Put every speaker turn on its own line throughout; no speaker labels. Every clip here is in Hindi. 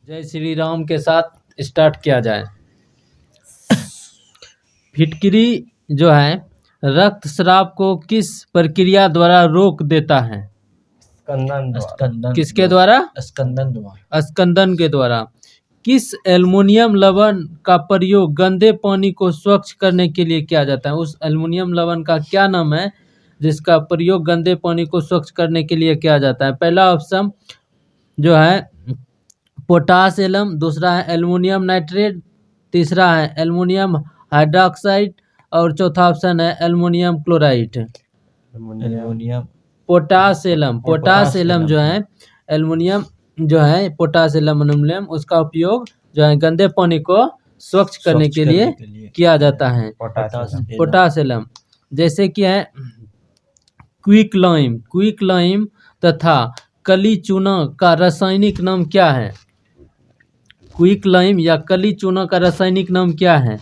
जय श्री राम के साथ स्टार्ट किया जाए। फिटकरी जो है रक्तस्राव को किस प्रक्रिया द्वारा रोक देता है?
स्कंदन
किसके द्वारा? स्कंदन के द्वारा। किस एल्युमिनियम लवण का प्रयोग गंदे पानी को स्वच्छ करने के लिए किया जाता है? उस एल्युमिनियम लवण का क्या नाम है जिसका प्रयोग गंदे पानी को स्वच्छ करने के लिए किया जाता है? पहला ऑप्शन जो है पोटास एलम, दूसरा है एल्युमिनियम नाइट्रेट, तीसरा है एल्युमिनियम हाइड्रोक्साइड और चौथा ऑप्शन है aluminium chloride.
Aluminium
potash alum जो है एल्युमिनियम जो है पोटास एल्युमिनियम उसका उपयोग जो है गंदे पानी को स्वच्छ करने के लिए किया जाता है। पोटास एलम जैसे कि है क्विक लाइम तथा कली चूना का रासायनिक नाम क्या है? क्विक लाइम या कली चूना का रासायनिक नाम क्या है?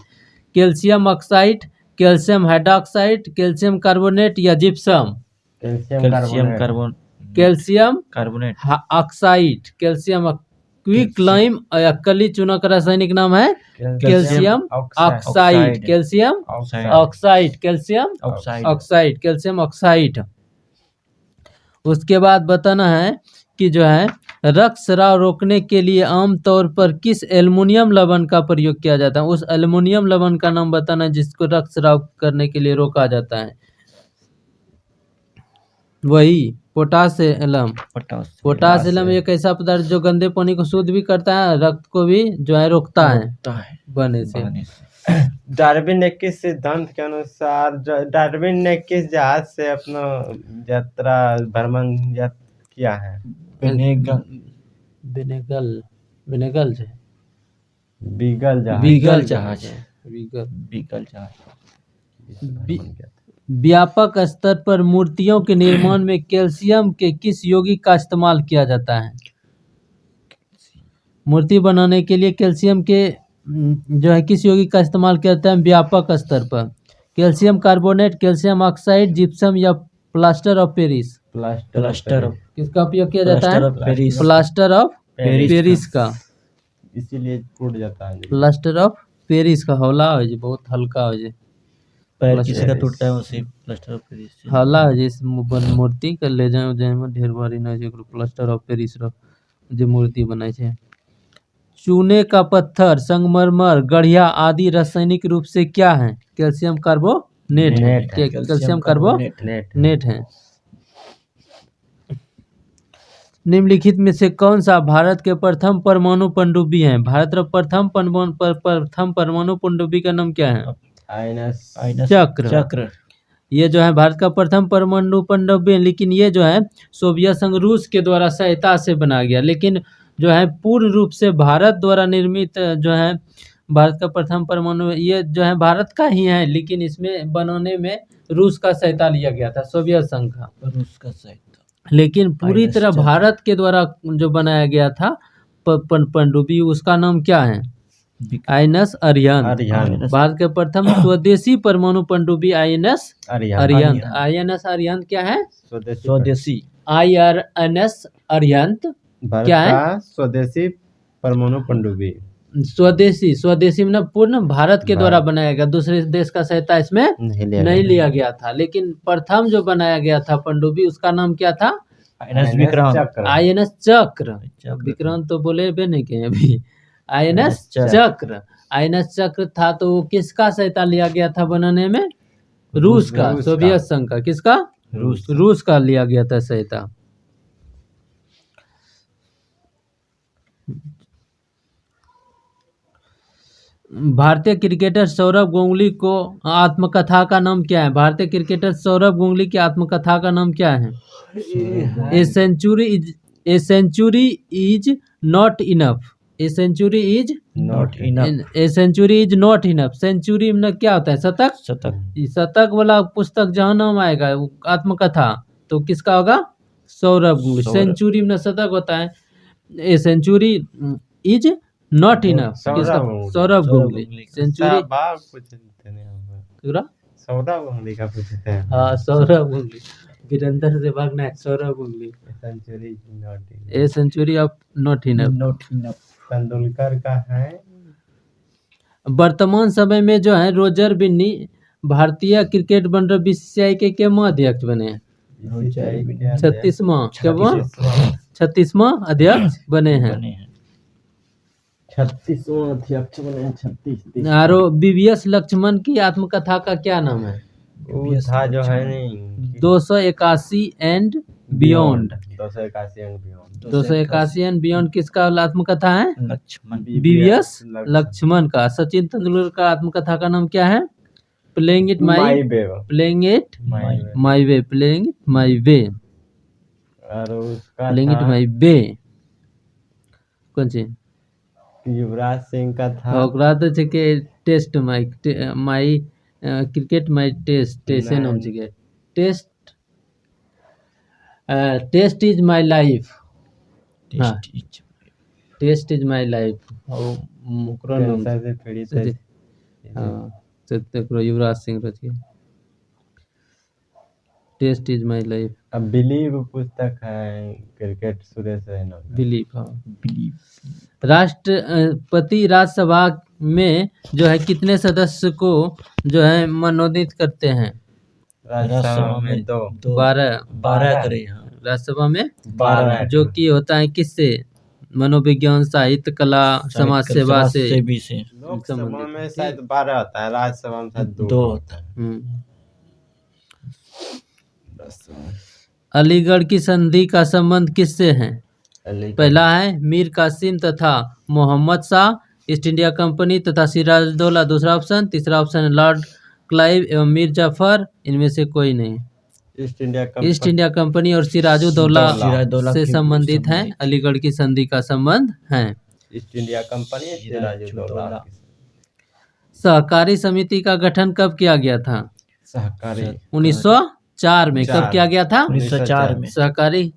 Calcium oxide, calcium hydroxide, calcium carbonate या gypsum? Calcium
carbonate
oxide. Quicklime या कली चूना का रासायनिक नाम है कैल्शियम ऑक्साइड। Calcium oxide. उसके बाद बताना है कि जो है रक्तस्राव रोकने के लिए आमतौर पर किस एल्युमिनियम लवण का प्रयोग किया जाता है? उस एल्युमिनियम लवण का नाम बताना है जिसको रक्तस्राव करने के लिए रोका जाता है। वही पोटास एलम एक ऐसा पदार्थ जो गंदे पानी को शुद्ध भी करता है, रक्त को भी जो है रोकता है बने से।
डार्विन ने किस सिद्धांत के अनुसार डार्विन ने किस जहाज से अपना यात्रा भ्रमण किया है?
बीगल जहाज।
व्यापक स्तर पर मूर्तियों के निर्माण में कैल्शियम के किस यौगिक का इस्तेमाल किया जाता है? मूर्ति बनाने के लिए कैल्शियम के जो है किस यौगिक का इस्तेमाल किया जाता है व्यापक स्तर पर? Calcium carbonate, calcium oxide, gypsum या प्लास्टर ऑफ पेरिस? किसका उपयोग किया जाता है? प्लास्टर ऑफ पेरिस का।
इसीलिए टूट जाता है।
प्लास्टर ऑफ पेरिस का हौला हो जी, बहुत हल्का हो जी।
पैर किसी का टूटता है उसी प्लास्टर ऑफ पेरिस
हौला हो जी। मूर्ति के ले जाए में ढेर बारी ना जे प्लास्टर ऑफ पेरिस रो जे मूर्ति बनाई छे। चूने का पत्थर, संगमरमर, गढ़िया आदि रासायनिक रूप से क्या है? कैल्शियम कार्बोनेट है। निम्नलिखित में से कौन सा भारत के प्रथम परमाणु पनडुब्बी है? भारत का प्रथम परमाणु पनडुब्बी का नाम क्या है? चक्र। ये जो है भारत का प्रथम परमाणु पनडुब्बी है, लेकिन ये जो है सोवियत संघ रूस के द्वारा सहायता से बना गया। लेकिन जो है पूर्ण रूप से भारत द्वारा निर्मित जो है भारत का प्रथम परमाणु ये जो है भारत का ही है, लेकिन इसमें बनाने में रूस का सहायता लिया गया था, सोवियत संघ का
रूस का सहायता।
लेकिन पूरी तरह भारत के द्वारा जो बनाया गया था पनडुब्बी उसका नाम क्या है? आईएनएस अरिहंत। भारत के प्रथम स्वदेशी परमाणु पनडुब्बी आईएनएस अरिहंत। आईएनएस अरिहंत क्या है?
स्वदेशी।
आईआरएनएस अरिहंत क्या है?
स्वदेशी परमाणु पनडुब्बी।
स्वदेशी मतलब पूर्ण भारत के द्वारा बनाया गया, दूसरे देश का सहायता इसमें नहीं लिया गया था। लेकिन प्रथम जो बनाया गया था पनडुब्बी उसका नाम क्या था? आईएनएस चक्र। विक्रांत तो बोले भी नहीं के अभी। आईएनएस चक्र था। तो वो किसका सहायता लिया गया था बनाने में? रूस का, सोवियत संघ का। किसका? रूस का लिया गया था सहायता। भारतीय क्रिकेटर सौरव गांगुली को आत्मकथा का नाम क्या है? भारतीय क्रिकेटर सौरव गांगुली की आत्मकथा का नाम क्या है? A century is not enough. A century is not enough. Century में क्या होता है? शतक वाला पुस्तक जहाँ नाम आएगा आत्मकथा तो किसका होगा? सौरव गांगुली। सेंचुरी में शतक होता है। A century is not enough. Sourav Ganguly. Century
Sourav Ganguly का पूछते हैं।
हाँ, सौरव गांगुली। वीरेंद्र से भागना है, सौरभ उंगली।
Century not in.
A century of not enough.
Not enough.
Tendulkar का है
वर्तमान समय में जो है रोजर बिन्नी भारतीय क्रिकेट मंडल बीसीसीआई के अध्यक्ष बने हैं। 36वां 36वां अध्यक्ष बने हैं।
36वां अध्यक्ष बने हैं। 36
आरो बीवीएस लक्ष्मण की आत्मकथा का क्या नाम है?
वो था जो है नहीं
281 and beyond.
281 and beyond.
281 and beyond किसका आत्मकथा है?
लक्ष्मण।
बीवीएस लक्ष्मण का। सचिन तेंदुलकर का आत्मकथा का नाम क्या है? Playing It My Way. Playing It My Way. Playing It My Way.
और उसका
प्लेइंग इट
था
माई वे कौन सी?
युवराज सिंह का था
ओकरा तो छै के test my cricket my test नाम छै के टेस्ट इज माई लाइफ। हाँ, टेस्ट इज माई लाइफ। ओकरा नाम
कैंसर से पीड़ित है।
हाँ, युवराज सिंह रचिए टेस्ट इज माई लाइफ।
अब बिलीव पुस्तक है क्रिकेट सुरेश रैना का।
बिलीव। हाँ, राष्ट्रपति राज्यसभा में जो है कितने सदस्य को जो है मनोनीत करते हैं?
राज्यसभा में
12
करें। हाँ,
राज्यसभा में
12
जो कि होता है किससे? मनोविज्ञान, साहित्य, कला, समाज सेवा से
भी से
लोकसभा में शायद 12 होता है, राज्यसभा में शायद
2 होता है।
अलीगढ़ की संधि का संबंध किससे है? पहला है मीर कासिम तथा Mohammad Shah, East India Company तथा सिराजुद्दौला दूसरा ऑप्शन, तीसरा ऑप्शन लॉर्ड क्लाइव एवं मीर जाफर, इनमें से कोई नहीं।
ईस्ट इंडिया
कंपनी और सिराजुद्दौला
सिराजुद्दौला
से
के
संबंधित है। अलीगढ़ की संधि का संबंध है।
East India Company Sirajuddaula.
सहकारी समिति का गठन कब किया गया था?
सहकारी
1904 में। कब किया गया था?
1904 में।
सहकारी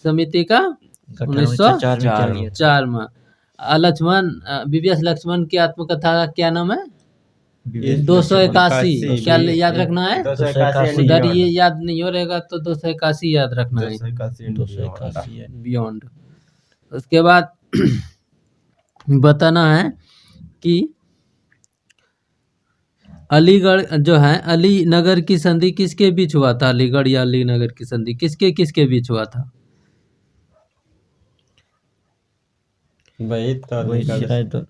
समिति का 1904 में। लक्ष्मण बीवीएस लक्ष्मण की आत्मकथा का क्या नाम है? 281। क्या याद रखना है?
281
उधर ये याद नहीं हो रहेगा तो 281 याद रखना है।
281
बियॉन्ड। उसके बाद बताना है कि अलीगढ़ जो है अली नगर की संधि किसके बीच हुआ था? अलीगढ़ या अली नगर की संधि किसके बीच हुआ था?
वही तो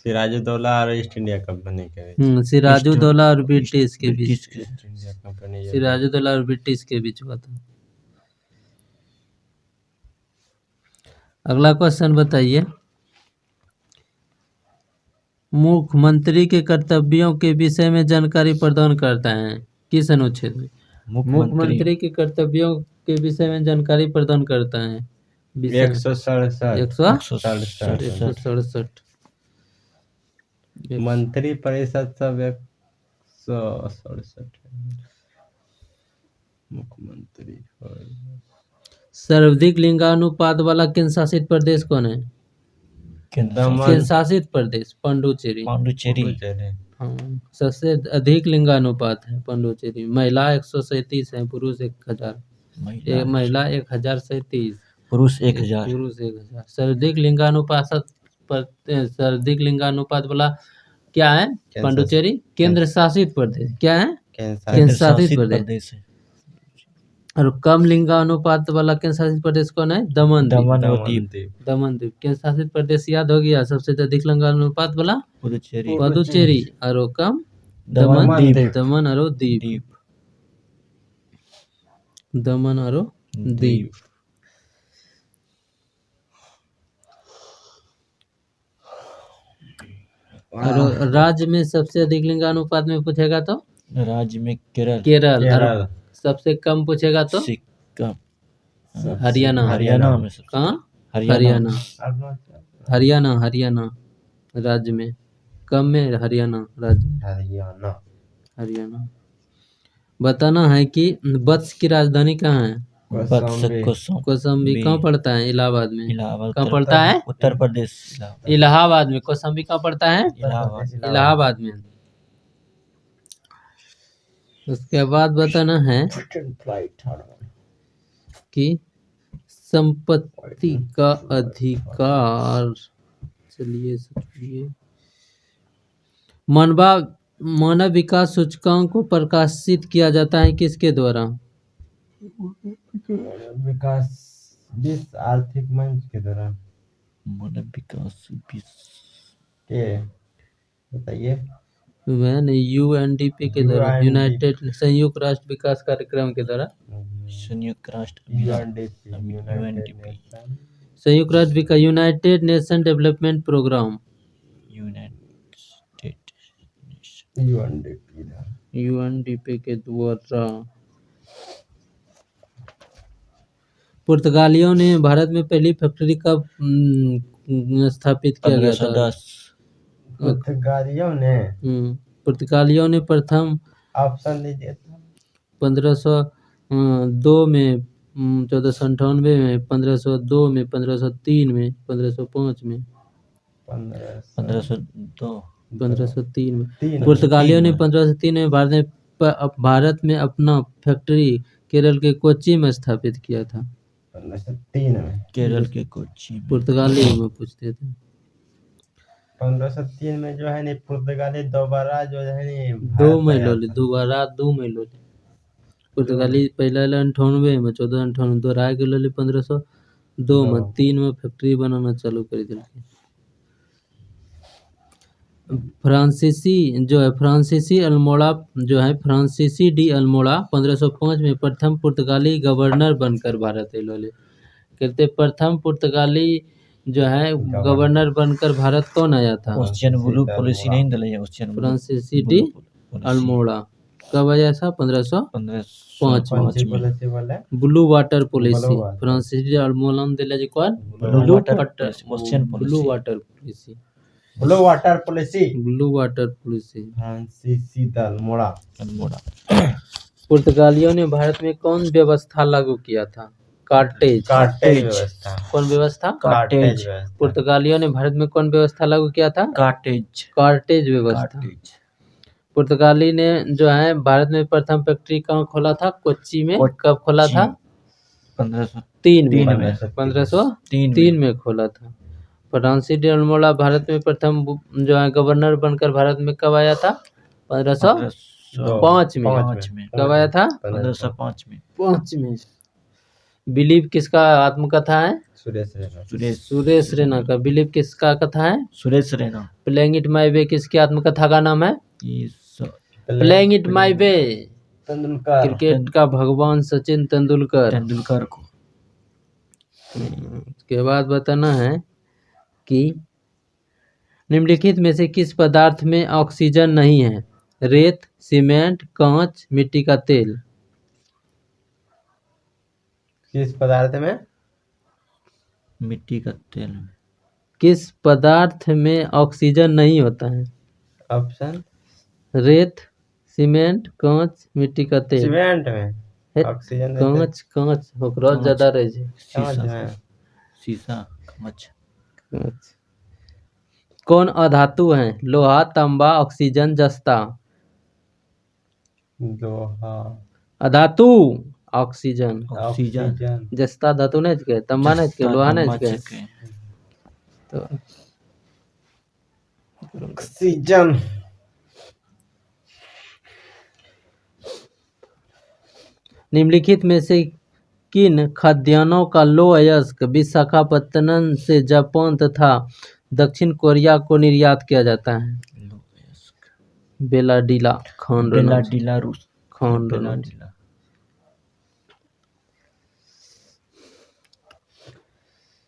सिराजुद्दौला और ईस्ट इंडिया कंपनी के बीच।
सिराजुद्दौला और ब्रिटिश के बीच।
ईस्ट इंडिया कंपनी
सिराजुद्दौला और ब्रिटिश के बीच हुआ था। अगला क्वेश्चन बताइए। मुख्यमंत्री के कर्तव्यों के विषय में जानकारी प्रदान करता है किस अनुच्छेद में? मुख्यमंत्री के कर्तव्यों के विषय में जानकारी प्रदान करता है
167 मंत्री परिषद सब 167 मुख्यमंत्री।
सर्वाधिक लिंगानुपात वाला केंद्र शासित प्रदेश कौन है? केंद्र शासित प्रदेश पांडुचेरी। हाँ, सबसे अधिक लिंगानुपात है पांडुचेरी। महिला 137 है, पुरुष 1000। महिला 1037,
पुरुष 1000।
सर्वाधिक लिंगानुपात वाला क्या है? पांडुचेरी। केंद्र शासित प्रदेश क्या है? केंद्र शासित प्रदेश। और कम लिंगानुपात वाला केंद्र शासित प्रदेश कौन है? दमनदीप। केंद्र शासित प्रदेश याद हो गया। सबसे अधिक लिंगानुपात वाला पुदुचेरी और कम दमन और दीप। दमन और दीप। और राज्य में सबसे अधिक लिंगानुपात में पूछेगा तो
राज्य में
केरल। और सबसे कम पूछेगा तो
सिक्किम।
हरियाणा में। कहाँ? हरियाणा राज्य में। कम में हरियाणा राज्य में। हरियाणा। बताना है कि वत्स की राजधानी कहाँ है? कौशाम्बी। कहाँ पड़ता है? इलाहाबाद में। कहाँ पड़ता है?
उत्तर प्रदेश।
इलाहाबाद में। कौशाम्बी कहाँ पड़ता है? इलाहाबाद में। उसके बाद बताना है की संपत्ति का अधिकार। चलिए समझिए। मानव विकास सूचकांक को प्रकाशित किया जाता है किसके द्वारा?
विकास विश्व आर्थिक मंच के द्वारा।
मानव विकास
के बताइए।
यूएनडीपी के द्वारा,
UNDP
यूनाइटेड संयुक्त राष्ट्र विकास कार्यक्रम के द्वारा।
संयुक्त राष्ट्र
UNDP
UNDP
संयुक्त राष्ट्र विकास, United Nation Development Programme, UNDP के द्वारा। पुर्तगालियों ने भारत में पहली फैक्ट्री कब स्थापित किया गया था?
1510।
पुर्तगालियों ने प्रथम
ऑप्शन दीजिए।
1502 में, 1498 में, 1502 में, 1503 में, 1505 में।
1502
1503 में। पुर्तगालियों ने 1503 में भारत में अपना फैक्ट्री केरल के कोच्चि में स्थापित किया था।
1503 में
केरल के कोच्चि में।
पुर्तगाली में पूछते थे।
1503 में जो है नहीं पुर्तगाली दोबारा जो है नहीं
दोबारा 2 में लोले। पुर्तगाली पहला 98 में, 1498 दोहराए के लोले 1502 में, 3 में फैक्ट्री बनाना चालू कर दिल। फ्रांसीसी अल्मोड़ा जो है, फ्रांसीसी डी अल्मोड़ा 1505 में प्रथम पुर्तगाली गवर्नर बनकर भारत आए। कहते प्रथम पुर्तगाली जो है गवर्नर बनकर भारत कौन आया था?
ओशियन ब्लू पॉलिसी नहीं दिलाई।
फ्रांसीसी डी अल्मोड़ा कब आया था? 1505 में। ब्लू वाटर पॉलिसी फ्रांसीसी डी अल्मोड़ा ने दिला जी कौन?
Blue water policy.
फ्रांसीसी डी अल्मोड़ा।
पुर्तगालियों ने भारत में कौन व्यवस्था लागू किया था? कार्टेज
व्यवस्था।
कौन व्यवस्था?
कार्टेज।
पुर्तगालियों ने भारत में कौन व्यवस्था लागू किया था? कार्टेज व्यवस्था। पुर्तगाली ने जो है भारत में प्रथम फैक्ट्री कहाँ खोला था? कोच्चि में। कब खोला था? 1503 में। 1503 में खोला था। फ्रांसीसी डी अल्मोड़ा भारत में प्रथम जो है गवर्नर बनकर भारत में कब आया था? 1505 में। कब आया था? 1505 में। बिलीव किसका आत्मकथा है? सुरेश रैना का। बिलीव किसका कथा है?
Suresh Raina.
Playing it my way किसकी आत्मकथा का नाम है? Playing it my way cricket का भगवान सचिन तेंदुलकर को। उसके बाद बताना है कि निम्नलिखित में से किस पदार्थ में ऑक्सीजन नहीं है? रेत, सीमेंट, कांच, मिट्टी का तेल।
किस पदार्थ में?
मिट्टी का तेल।
किस पदार्थ में ऑक्सीजन नहीं होता है?
ऑप्शन
रेत, सीमेंट, कांच, मिट्टी का तेल।
सीमेंट में ऑक्सीजन
कांच होकरो ज्यादा रहे छै।
शीशा कांच।
कौन अधातु है? लोहा, तांबा, ऑक्सीजन, जस्ता।
लोहा।
अधातु ऑक्सीजन। जस्ता धातु नहीं के, तांबा नहीं के, लोहा नहीं के। तो
ऑक्सीजन।
निम्नलिखित में से किन खाद्यान्नों का लो अयस्क विशाखापत्तनम से जापान तथा दक्षिण कोरिया को निर्यात किया जाता है? बेलाडीला
बेलाडीला रूस।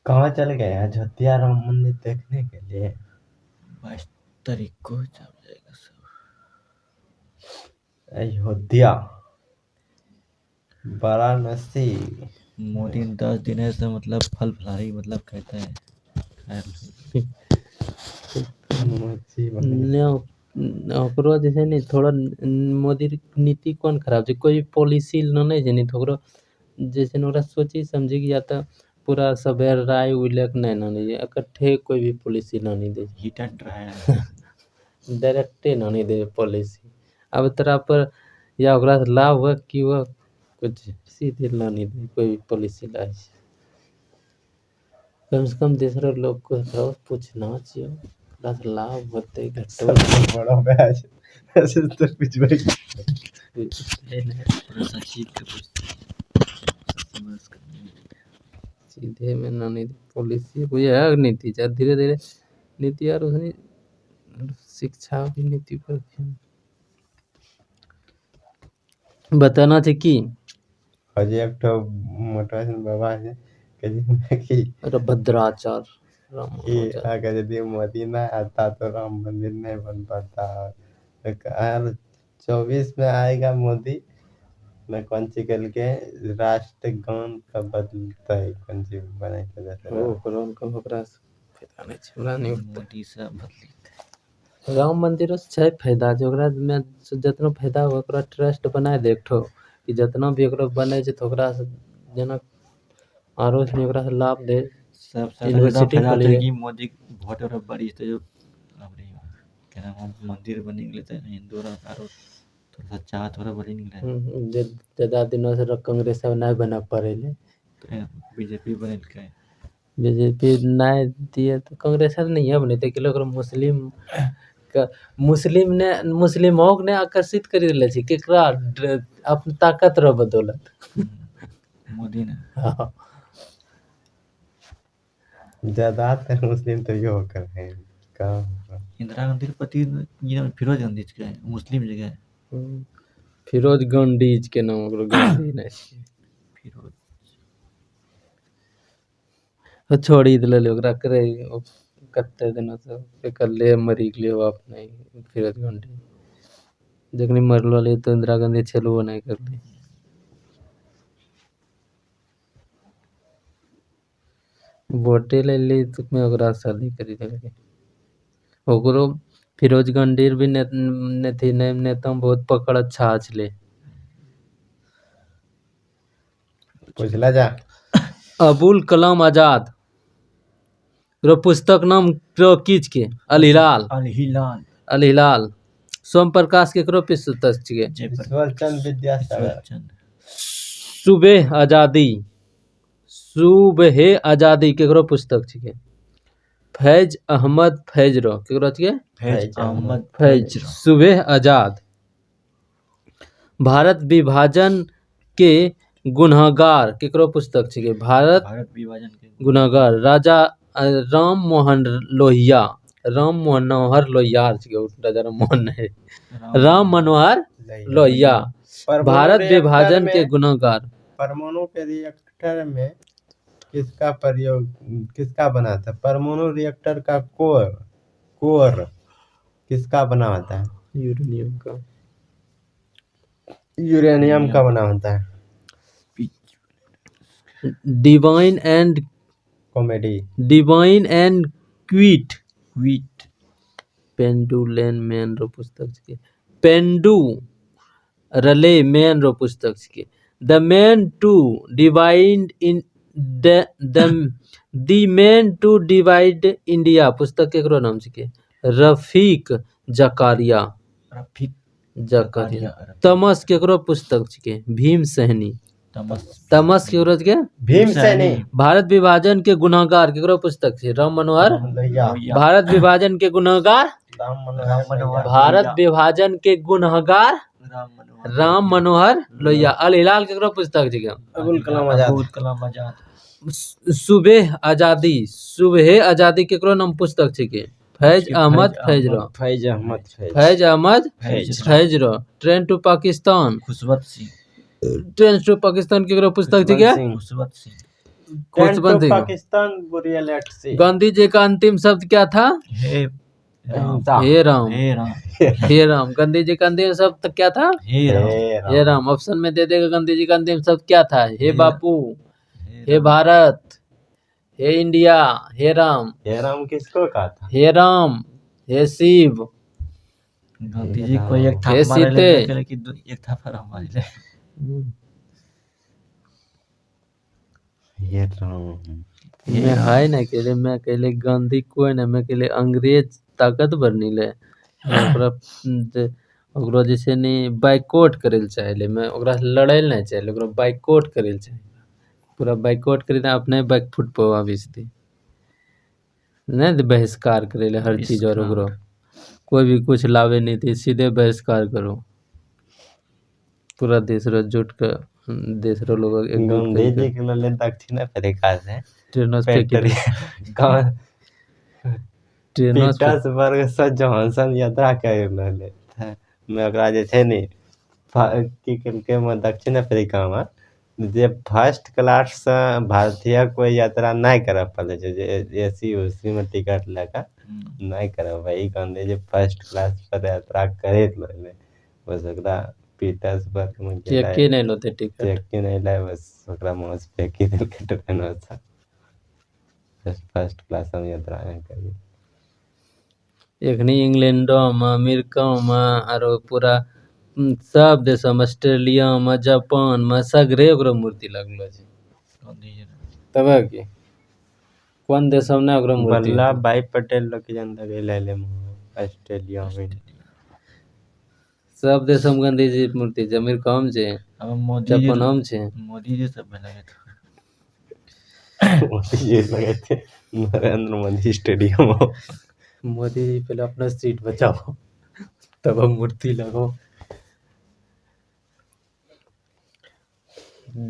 कहाँ चल गए हैं झतिया राम मंदिर देखने के लिए?
22 तारीख को जाएगा सब।
अयोध्या, वाराणसी।
मोदी 10 दिन से मतलब फल फलहारी मतलब कहते हैं।
ओकरो जैसे नहीं थोड़ा मोदी नीति कौन खराब है? कोई पॉलिसी नहीं है नहीं थोड़ा जैसे ओकरा सोची समझी कि या तो पूरा सवेर राय उलक नहीं इकट्ठे कोई भी पॉलिसी नहीं दे।
हिट एंड ट्रायल
डायरेक्टे नहीं दे पॉलिसी। अब तरह पर या ओकरा लाभ हुआ कि हुआ कुछ सीधे लानी दी कोई पॉलिसी लाई कम से कम दूसरे लोग को थोड़ा पूछना चाहिए ओकरा से लाभ होते घटो
सबसे बड़ा ब्याज ऐसे तो कुछ भाई
सीधे में ना नीति पॉलिसी कोई है नीति चाहे धीरे धीरे नीति और उसने शिक्षा भी नीति पर बताना चाहिए कि
अजय एक तो मोटिवेशन बाबा है कि
अरे भद्राचार राम
कि अगर यदि मोदी ना आता तो राम मंदिर नहीं बन पाता। तो यार 24 में आएगा मोदी मैं कौन सी कल के राष्ट्रगान का बदलता है कौन सी बना के जैसे
ओ करोन का ओकरा से फायदा नहीं छै हमरा नहीं
मोदी से बदली
राम मंदिर से छै फायदा जे ओकरा में जितना फायदा हो ओकरा ट्रस्ट बनाए दे एकठो कि जितना भी ओकरा बने छै तो ओकरा से जेना आरो से ओकरा से लाभ दे
सबसे
यूनिवर्सिटी
फायदा
खोलिए।
है कि मोदी वोट और बड़ी तो जो अपने क्या नाम मंदिर बन निकले थे हिंदू आरो थोड़ा सा चाह थोड़ा बड़ी निकले
ज्यादा दिनों से कांग्रेस सब नहीं बना पड़ेले
बीजेपी बने के
बीजेपी नहीं दिए तो कांग्रेस नहीं है बने कि लोग मुस्लिमों ने आकर्षित कर दिले छै केकरा अपन ताकत रो बदौलत
मोदी ने
हाँ।
ज्यादातर मुस्लिम तो यो कर रहे हैं काम
इंदिरा गांधी के पति ये फिरोज गांधी के मुस्लिम जगह
फिरोज गांधीज के नाम ओकरो गांधी नहीं छै
फिरोज
छोड़ी दिले ओकरा करे कते दिन से कल्ले मरी गेले बाप नहीं फिरोज गांधी जखनी मरलो ले तो इंदिरा गांधी छेलबो नहीं करली वोटे ले ली तो मैं ओकरा शादी करी देलकै ओकरो फिरोज गांधी भी नेता में बहुत पकड़ अच्छा छले
पूछला जा
अबुल कलाम आजाद रो पुस्तक नाम रो किछ के अल हिलाल
अल
हिलाल सोम प्रकाश केकरो पुस्तक छिके
ईश्वर चंद्र विद्यासागर
सुबह आजादी केकरो पुस्तक छिके फैज अहमद फैज रो केकरो छिके
फैज अहमद
फैज सुबह आजाद भारत विभाजन के गुनहगार केकरो पुस्तक छिके भारत
विभाजन के
गुनहगार राजा राम मनोहर लोहिया छिके राजा राम मोहन नहीं राम मनोहर लोहिया भारत विभाजन के गुनहगार
परमाणु के रिएक्टर में किसका प्रयोग किसका बना था परमाणु रिएक्टर का कोर किसका बना होता है यूरेनियम का बना होता है
divide and quit Penderel Moon रो पुस्तक छिके पेंडू रले मैन रो पुस्तक छिके the man to divide in the man to divide India पुस्तक केकरो नाम छिके रफीक जकारिया तमस केकरो पुस्तक छिके भीम सैनी तमस केकरो छिके
भीम सैनी
भारत विभाजन के गुनहगार केकरो पुस्तक छै राम मनोहर भारत विभाजन के गुनहगार भारत विभाजन के गुनहगार राम मनोहर लोहिया अल हिलाल केकरो पुस्तक छिके
अबुल कलाम आजाद
सुबह आजादी केकरो नाम पुस्तक छिके फैज अहमद फैज रो ट्रेन टू पाकिस्तान केकरो पुस्तक छिके खुशवंत सिंह
पाकिस्तान
गांधी जी का अंतिम शब्द क्या था हे राम गांधी जी का अंतिम शब्द क्या था हे राम ऑप्शन में दे देगा गांधी जी का अंतिम शब्द क्या था हे बापू हे भारत हे इंडिया हे राम
किसको कहा था
हे राम हे शिव
गांधी जी को एक था
हे सीते
एक था पर हमारे
ये राम
मैं हाय ना के लिए मैं कहले गांधी कोई ना मैं कहले अंग्रेज ताकतवर नहीं ले ओकरो जैसे नहीं बाइकआउट करे ले चाहे मैं ओकरा से लड़े ले नहीं चाहे ओकरा बाइकआउट करे ले चाहे पूरा बाइकआउट करे तो अपने बैक फुट पर बेचती नहीं तो बहिष्कार करे ले हर चीज और ओकरो कोई भी कुछ लावे नहीं थी सीधे बहिष्कार करो पूरा देश रो जुट के देश रो लोग
गांधी जी के लिए दक्षिण अफ्रीका से
ट्रेनों से ट्रेनों से
पीटर्सबर्ग से जॉनसन यात्रा कर रहले मैं ओकरा जे छै ने की केलकै में दक्षिण अफ्रीका में जे फर्स्ट क्लास से भारतीय कोई यात्रा नहीं कर पाले छै जे एसी उसी में टिकट लेके नहीं कर वही गांधी जी फर्स्ट क्लास पर यात्रा करे रहले बस ओकरा पीटर्सबर्ग में
चेक के नहीं लोते टिकट
चेक के नहीं लाए बस ओकरा मुंह से फेंकी देलकै ट्रेन से फर्स्ट क्लास में यात्रा नहीं करी
एखनी इंग्लैंडो में अमेरिका में आरो पूरा सब देशों में ऑस्ट्रेलिया में जापान में सगरे ओकरो मूर्ति लगलो छै तब की कौन देशों में ओकरो मूर्ति
वल्लभ भाई पटेल लोग के जनता के ले ऑस्ट्रेलिया में
सब देशों में गांधी जी मूर्ति छै अमेरिका में छै जापान में छै
मोदी जी सब लगे
मोदी जी लगे थे नरेंद्र मोदी स्टेडियम
मोदी जी पहले अपना सीट बचाओ तब हम मूर्ति लगाओ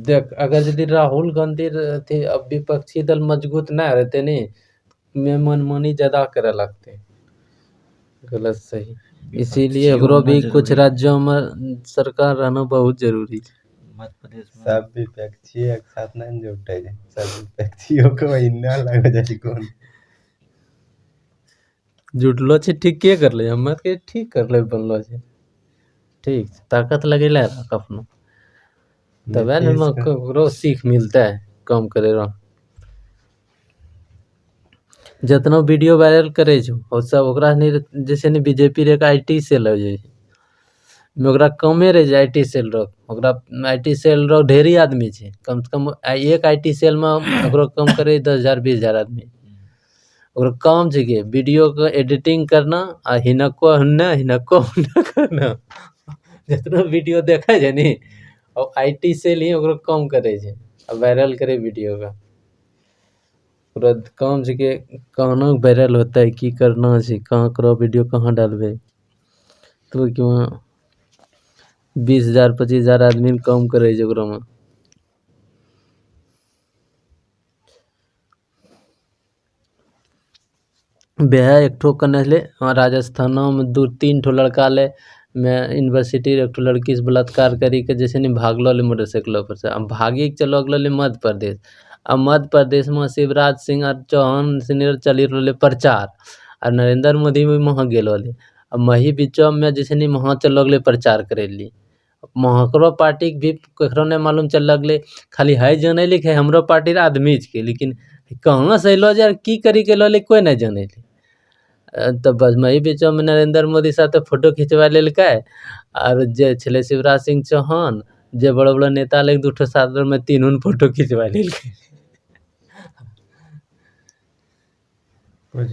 देख अगर यदि राहुल गांधी थे अब विपक्षी दल मजबूत ना रहते नहीं में मनमानी ज्यादा करे लगते गलत सही इसीलिए ओकरो भी कुछ राज्यों में सरकार रहना बहुत जरूरी है
मध्य प्रदेश में
सब विपक्षी एक साथ नहीं जुटे सब विपक्षियों को इन्ना लगे जैसे कौन
जुटलो छे ठीक के कर ले हम के ठीक कर ले बनलो छे ठीक ताकत लगेला रख अपनो तबे न ओकरो सीख मिलता है काम करे रहो जितना वीडियो वायरल करे छो और सब ओकरा जैसे ने बीजेपी रे का आईटी सेल हो जाए में ओकरा कमे रह जाए आईटी सेल रो ओकरा आईटी सेल रो ढेरी आदमी छे कम से कम एक आईटी सेल में ओकरो कम करे 10,000 20,000 आदमी ओकरा काम छै के वीडियो के एडिटिंग करना आ हिनको करना जितना वीडियो देखे छै नी और आईटी सेल ही ओकरो काम करे छै और वायरल करे वीडियो का पूरा काम छै के कहना वायरल होता है की करना छै कहाँ करो वीडियो कहाँ डालबे तो क्यों 20,000 25,000 आदमी काम करे छै ओकरा में बेहा एक ठो कने ले राजस्थान में 2-3 ठो लड़का ले में यूनिवर्सिटी एक ठो लड़की से बलात्कार करी के जैसे नहीं भागलो ले मोटरसाइकिल पर से अब भागी के चलो अगलो ले मध्य प्रदेश अब मध्य प्रदेश में शिवराज सिंह और चौहान सिंह चली रहले प्रचार और नरेंद्र मोदी भी वहाँ गेलो ले अब मही बीचो में जैसे नहीं वहाँ चल लगले प्रचार करे ली महकरो पार्टी भी ककरो नहीं मालूम चल लगले खाली है जाने लिखे हमरो पार्टी आदमी के लेकिन कहाँ से अलो यार की करी के लो ले कोई नहीं जाने ली तो बस मही बीचो में नरेंद्र मोदी साथ फोटो खिंचवा लेलकै और जे छले शिवराज सिंह चौहान जे बड़ा बड़ा नेता ले 2 ठो साथ में 3 फोटो खिंचवा लेलकै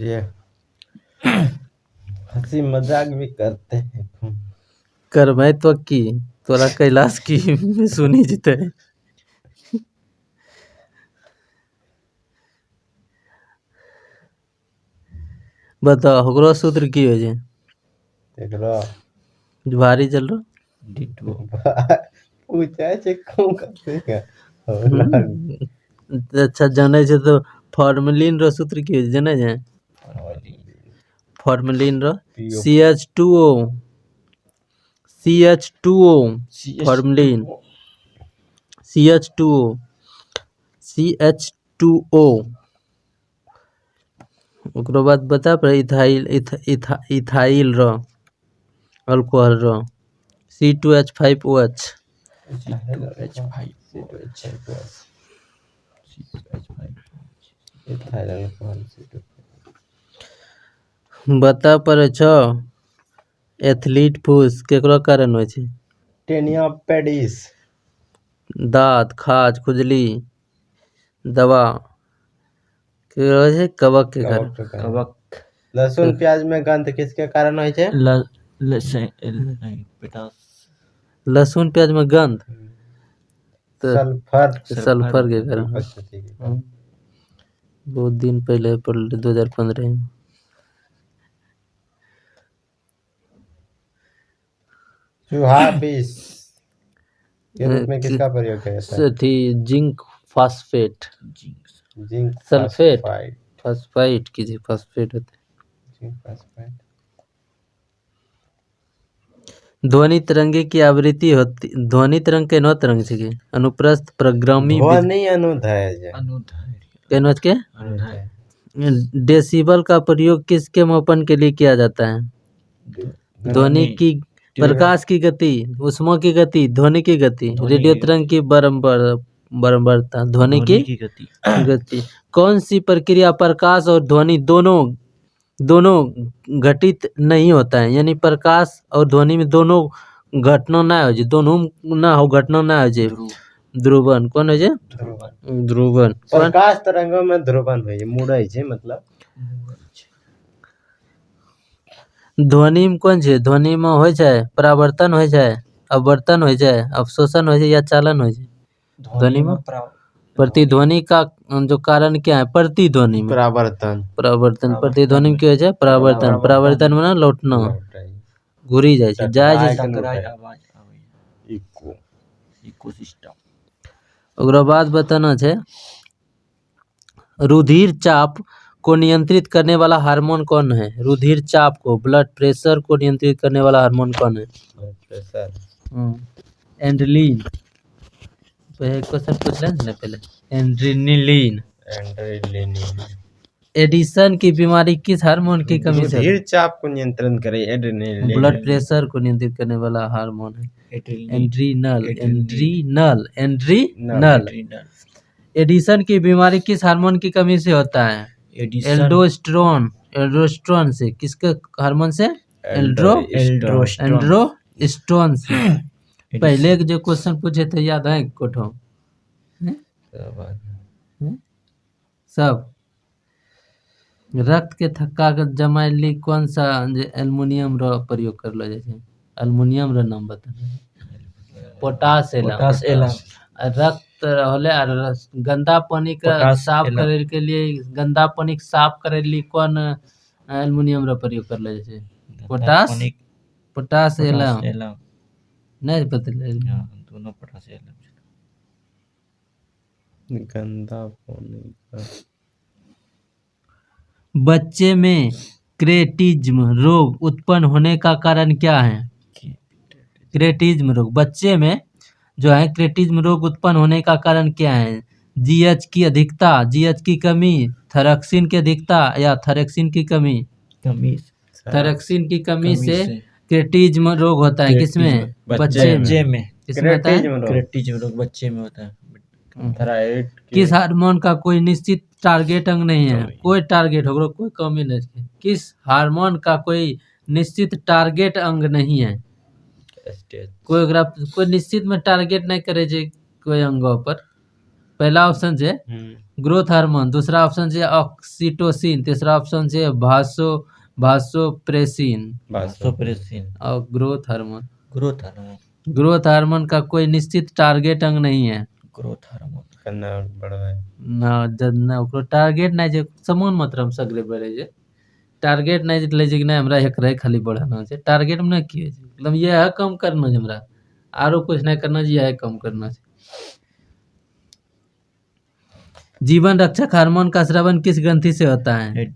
ये हंसी मजाक भी करते हैं
करबै तो की तोरा कैलाश की सुनी जते बताओ ओकरो सूत्र की हो छै
एकरो
भारी चल रो
डिटो
पूछे छै कौन करते का
अच्छा जाने छै तो फॉर्मेलिन रो सूत्र की हो छै जाने छै फॉर्मेलिन रो CH2O फॉर्मेलिन CH2O ओकरो बाद बता पर इथाइल रो अल्कोहल रो C2H5OH बता पर छो एथलीट फूस केकरो कारण होय छै
टेनिया पेडिस
दांत खाज खुजली दवा के होय छै कवक के कारण
कवक
लहसुन प्याज में गंध किसके कारण होय छै
नहीं पोटास
लहसुन प्याज में गंध तो
सल्फर
के कारण
उपस्थिति के कारण।
बहुत दिन पहले पढ़ 2015 में।
चूहा विष के रूप में किसका प्रयोग किया जाता है?
Zinc phosphate,
zinc
sulphate,
phosphide.
Phosphite की फास्फेट होता है।
Zinc phosphide.
ध्वनि तरंगे की आवृत्ति होती, ध्वनि तरंग के नौ तरंग छे अनुप्रस्थ प्रग्रामी
ध्वनि अनुदैर्ध्य
केनोच के डेसिबल का प्रयोग किसके मापन के लिए किया जाता है? ध्वनि की, प्रकाश की गति, ऊष्मा की गति, ध्वनि की गति, रेडियो तरंग की बारंबारता, ध्वनि की गति। कौन सी प्रक्रिया प्रकाश और ध्वनि दोनों घटित नहीं होता है, यानी प्रकाश और ध्वनि में दोनों घटना ना हो जाए, दोनों ना हो घटना ना हो जाए? ध्रुवन। कौन हो जाए? ध्रुवन।
प्रकाश तरंगों में ध्रुवन है, मुड़े छे मतलब।
ध्वनि में कौन छे? ध्वनि में हो जाए परावर्तन हो जाए, अपवर्तन हो जाए, अवशोषण हो जाए या चालन हो जाए? ध्वनि में प्रतिध्वनि का जो कारण क्या है? प्रतिध्वनि में
परावर्तन।
प्रतिध्वनि में क्या हो जाए? परावर्तन। परावर्तन में लौटना, घूरी जाए छे, जाए छे। ओकरा बाद बताना छे रुधिर चाप को नियंत्रित करने वाला हार्मोन कौन है? रुधिर चाप को, ब्लड प्रेशर को नियंत्रित करने वाला हार्मोन कौन है? एड्रेनलिन। क्वेश्चन पूछ लें ना पहले। एड्रेनलिन। एडिशन की बीमारी किस हार्मोन की कमी से?
रुधिर चाप को नियंत्रण करे एड्रेनलिन।
ब्लड प्रेशर को नियंत्रित करने वाला हार्मोन है एड्रीनल। एडिशन की बीमारी किस हार्मोन की कमी से होता है? एल्डोस्टेरोन से। किसके हार्मोन से? एल्डोस्टेरोन से। पहले के जो क्वेश्चन पूछे थे याद है कोठो? सब रक्त के थक्का के जमाइली कौन सा एल्युमिनियम रो प्रयोग करलो जाय छे? एल्युमिनियम रो नाम बता। Potash alum. रक्त होले और गंदा पानी का साफ करे के लिए, गंदा पानी साफ करे लिए कौन एल्युमिनियम रो प्रयोग करलो जाय छे? Potash alum. नहीं पता
दोनों पोटास एलम।
गंदा पानी का।
बच्चे में क्रेटिज्म रोग उत्पन्न होने का कारण क्या है? क्रेटिज्म रोग, बच्चे में जो है क्रेटिज्म रोग उत्पन्न होने का कारण क्या है? जीएच की अधिकता, जीएच की कमी, थायरॉक्सिन की अधिकता या थायरॉक्सिन की कमी? थायरॉक्सिन की कमी से क्रेटिज्म रोग होता है। किसमें? बच्चे में। किसमें होता है?
क्रेटिज्म रोग बच्चे में होता है।
किस हार्मोन का कोई निश्चित टारगेट अंग नहीं है? कोई टारगेट होगा, कोई कमी नहीं है। किस हार्मोन का कोई निश्चित टारगेट अंग नहीं है? कोई निश्चित में टारगेट नहीं करे जे कोई अंगों पर। पहला ऑप्शन है ग्रोथ हार्मोन, दूसरा ऑप्शन है ऑक्सीटोसिन, तीसरा ऑप्शन है भासोप्रेसिन और ग्रोथ हार्मोन। ग्रोथ हार्मोन का कोई निश्चित टारगेट अंग नहीं है।
ग्रोथ हार्मोन
ना टारगेट नहीं जे समान मात्रा में सगरे बढ़े जे टारगेट नहीं ले जे नहीं हमरा एकरे खाली बढ़ाना है। टारगेट में नहीं किए मतलब ये है कम करना है, हमरा आरो कुछ नहीं करना चाहिए, है कम करना है। जीवन रक्षक हार्मोन का स्रावन किस ग्रंथि से होता है?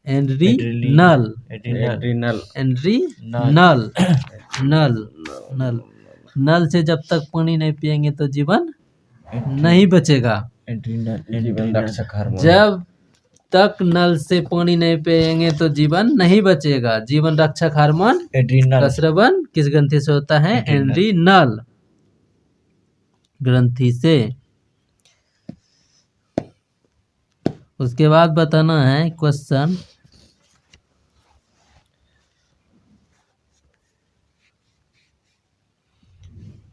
एड्रीनल। नल से जब तक पानी नहीं पिएंगे तो जीवन नहीं बचेगा।
जीवन रक्षक हार्मोन।
जब तक नल से पानी नहीं पिएंगे तो जीवन नहीं बचेगा। जीवन रक्षक हार्मोन का स्रावन किस ग्रंथि से होता है? एड्रीनल ग्रंथि से। उसके बाद बताना है क्वेश्चन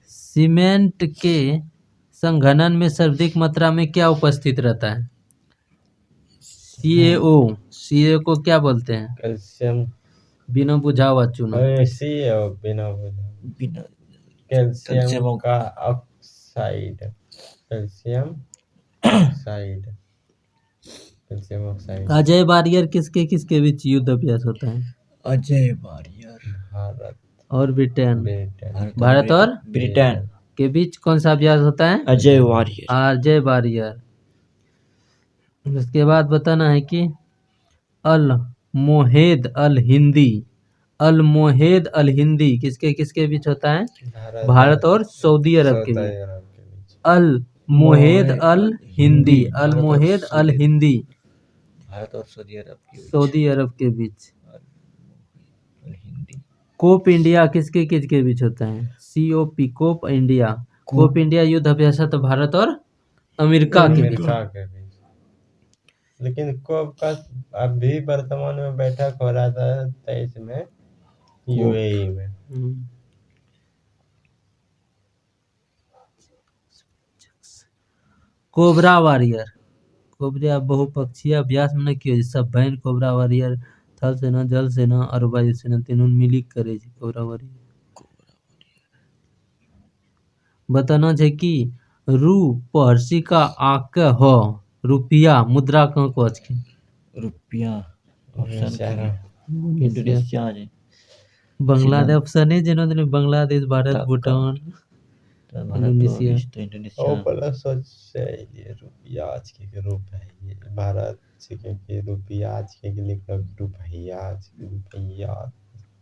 सीमेंट के संघनन में सर्वाधिक मात्रा में क्या उपस्थित रहता है? CaO। CaO को क्या बोलते हैं?
कैल्शियम
बिना बुझा हुआ चूना।
ऐसी है वो बिना बुझा।
बिना
कैल्शियम
कैल्शियम
का oxide, calcium oxide, calcium oxide.
Ajeya Warrior किसके किसके बीच युद्ध अभ्यास होता है?
अजय वारियर
भारत
और ब्रिटेन।
ब्रिटेन
भारत और
ब्रिटेन
के बीच कौन सा अभ्यास होता है?
Ajeya Warrior
Ajeya Warrior. उसके बाद बताना है कि अल मोहेद अल हिंदी, अल मोहेद अल हिंदी किसके किसके बीच होता है? भारत और सऊदी अरब के बीच।
अरब के बीच।
अल मोहेद अल हिंदी, अल मोहेद अल हिंदी
भारत और सऊदी अरब के बीच।
सऊदी अरब के बीच।
हिंदी
कोप इंडिया किसके किसके बीच होता है? COP Cope India. Cope India युद्ध अभ्यास है तो भारत और अमेरिका के बीच।
अमेरिका के बीच। लेकिन कोप का अभी वर्तमान में बैठक हो रहा था 23 में यूएई में।
कोबरा वॉरियर, कोबरा बहुपक्षीय अभ्यास में की सब बहन कोबरा वॉरियर थल सेना, जल सेना और वायु सेना तीनों मिली करे छै कोबरा वॉरियर। बताना छै कि रू पर्सी का आक हो रुपया मुद्रा कहाँ को अछि?
रुपया ऑप्शन
इंडोनेशिया।
इंडोनेशिया है
बांग्लादेश ऑप्शन है जिन्होंने बांग्लादेश, भारत,
का-
भूटान, इंडोनेशिया।
तो इंडोनेशिया
ओ बड़ा सोच ये रुपया आज के रूप है ये भारत के रुपया आज के लिख रुपया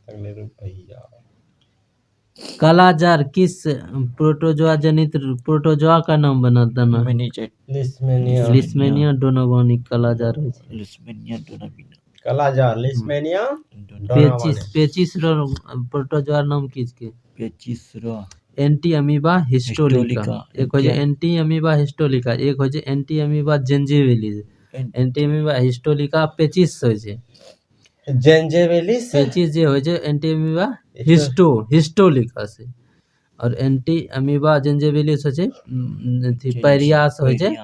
अगले रुपया।
कालाजार किस प्रोटोजोआ जनित प्रोटोजोआ का नाम बनाता ना?
लिस्मेनिया
लिस्मेनिया डोनावानी कालाजार होइ छै।
लिस्मेनिया डोनाबिना
कालाजार लिस्मेनिया
पेचिस रो प्रोटोजोआ नाम किसके?
पेचिस रो
एंटी अमीबा हिस्टोलिका।
हिस्टोलिका।
एक हो जे एंटी अमीबा हिस्टोलिका, एक हो जे entamoeba gingivalis. Entamoeba histolytica पेचिस होइ छै।
जेंजेवेलिस
पेचिस जे होइ छै एंटी अमीबा हिस्टोलिका से, और एंटी अमीबा जेंजिविलिस होइ छै अथी पैरियास होइ छै।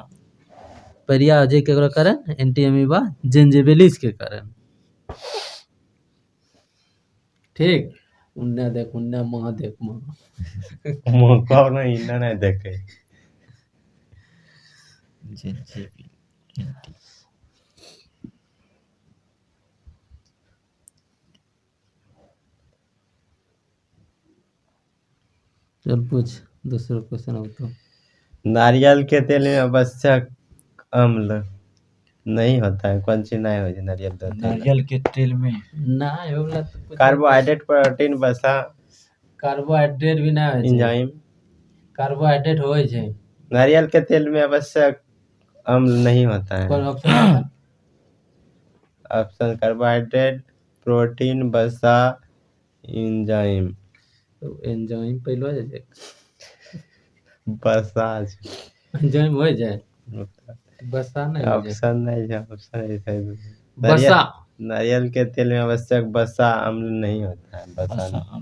पैरिया हो छै केकरो कारण? एंटी अमीबा जेंजिविलिस के कारण। ठीक। उन्ने देख उन्ने महा देख महा।
मौका नहीं इन्ना नहीं देखे।
चल पूछ दूसरा क्वेश्चन अब तो।
नारियल के तेल में आवश्यक अम्ल नहीं होता है, कौन सी नहीं हो
नारियल के तेल में
ना होगा तो
कार्बोहाइड्रेट, प्रोटीन, वसा,
कार्बोहाइड्रेट भी ना होइ छै।
एंजाइम।
कार्बोहाइड्रेट होइ छै।
नारियल के तेल में आवश्यक अम्ल नहीं होता है।
कौन ऑप्शन?
ऑप्शन कार्बोहाइड्रेट, प्रोटीन, वसा, एंजाइम।
तो एंजाइम पहलो जे छै।
वसा
एंजाइम हो जाए बसा नहीं हो जाए।
ऑप्शन नहीं है, ऑप्शन ऐसे ही।
बसा
नारियल के तेल में आवश्यक वसा अम्ल नहीं होता है। वसा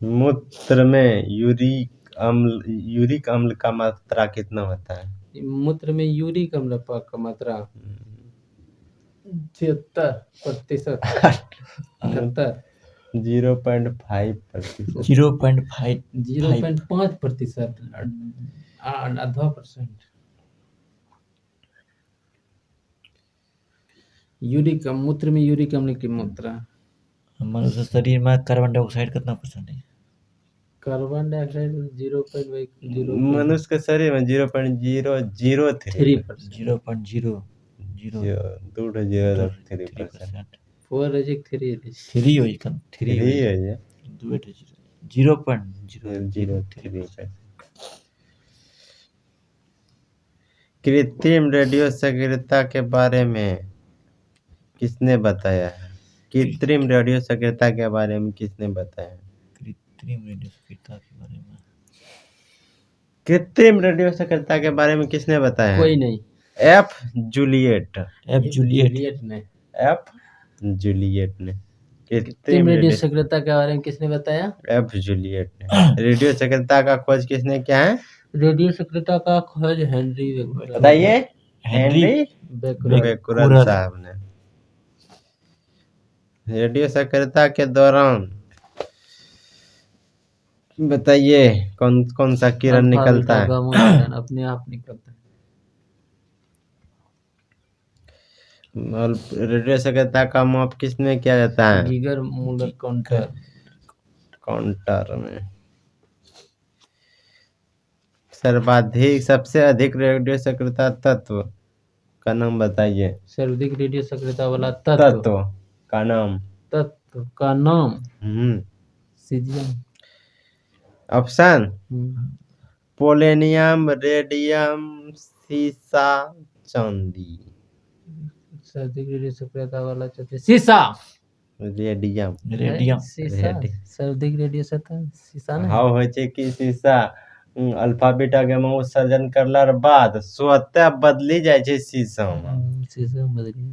मूत्र में यूरिक अम्ल का मात्रा कितना होता है?
मूत्र में यूरिक अम्ल का मात्रा 76%।
0.5%।
0.5%। आधा परसेंट। यूरिक मूत्र में यूरिक अम्ल की मात्रा।
मनुष्य शरीर में कार्बन डाइऑक्साइड कितना परसेंट है?
कार्बन डाइऑक्साइड 0.0
मनुष्य के शरीर में 0.003%।
0.003%।
4
होई कन 3
है ये
0.003%।
कृत्रिम रेडियो सक्रियता के बारे में किसने बताया है? कृत्रिम रेडियो सक्रियता के बारे में किसने बताया?
कृत्रिम रेडियो सक्रियता के बारे में
कृत्रिम रेडियो सक्रियता के बारे में किसने बताया?
कोई नहीं।
एफ जूलियट ने।
कृत्रिम रेडियो सक्रियता के बारे में किसने बताया?
एफ जूलियट ने। रेडियो सक्रियता का खोज किसने किया है?
रेडियो सक्रियता का खोज हेनरी
बताइए। हेनरी
बेकुरल
बेकुरल साहब ने। रेडियो सक्रियता के दौरान बताइए कौन कौन सा किरण
अल्फा
निकलता
बीटा
है।
गामा किरण अपने आप निकलता है।
और रेडियो सक्रियता का माप किस में किया जाता है?
Geiger Muller counter.
काउंटर में। सर्वाधिक सबसे अधिक रेडियो सक्रियता तत्व का नाम बताइए।
सर्वाधिक रेडियो सक्रियता वाला तत्व
का नाम।
तत्व का नाम
हम्म।
सीजियम।
ऑप्शन पोलेनियम, रेडियम, सीसा, चांदी।
सर्वाधिक रेडियो सक्रियता वाला तत्व सीसा।
रेडियम।
रेडियम।
सीसा सर्वाधिक रेडियो सक्रियता सीसा नहीं।
हाउ होइ छै कि सीसा अल्फा बीटा गामा उत्सर्जन करलार बाद स्वतः बदली जाइ छै सीसा में।
सीसा बदली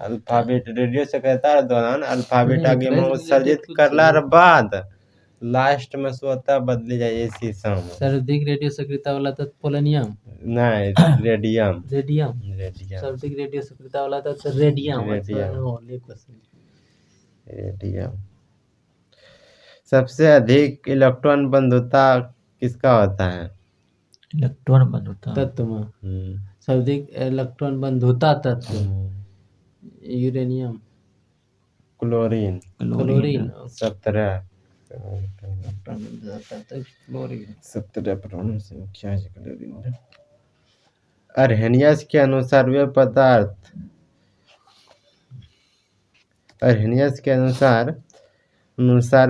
अल्फा बीटा रेडियो सक्रियता दौरान अल्फा बीटा
नहीं,
गामा
एकरा से
उत्सर्जित
related
करलार बाद लास्ट में स्वतः बदली जाइ छै सीसा में।
सर्वाधिक रेडियो सक्रियता वाला तत्व पोलेनियम
नहीं रेडियम।
रेडियम।
रेडियम।
सर्वाधिक रेडियो सक्रियता वाला तत्व रेडियम।
रेडियम।
ले क्वेश्चन।
रेडियम। सबसे अधिक इलेक्ट्रॉन बंधुता किसका होता है?
इलेक्ट्रॉन बंधुता
तत्व में सर्वाधिक इलेक्ट्रॉन बंधुता तत्व यूरेनियम
क्लोरीन।
क्लोरीन
17
क्लोरीन
17 परमाणु संख्या है क्लोरीन। अर्हेनियस के अनुसार वे पदार्थ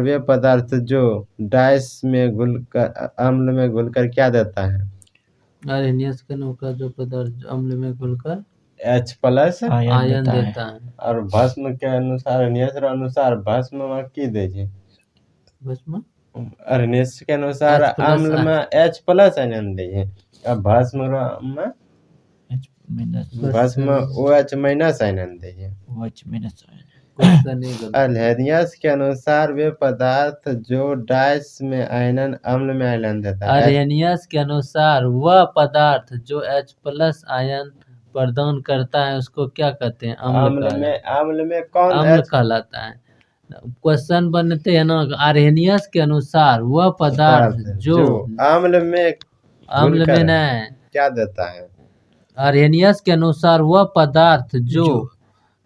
वे पदार्थ जो डाइस में घुलकर अम्ल में घुलकर क्या देता है?
अर्हेनियस के नौका जो पदार्थ अम्ल में घुलकर
H+
आयन देता है।
और भस्म के अनुसार अनुसार भस्म में की दे छै?
भस्म
अर्हेनियस के अनुसार
H+
अम्ल में H+ आयन दे छै और भस्म में भस्म OH- आयन दे छै। अर्हेनियस के अनुसार वे पदार्थ जो डाइस में आयनन अम्ल में आयन देता है।
अर्हेनियस के अनुसार वह पदार्थ जो H+ आयन प्रदान करता है उसको क्या कहते हैं?
अम्ल में कौन
अम्ल कहलाता है। क्वेश्चन बनते हैं ना अर्हेनियस के अनुसार वह पदार्थ जो
अम्ल में
नहीं
क्या देता है?
अर्हेनियस के अनुसार वह पदार्थ जो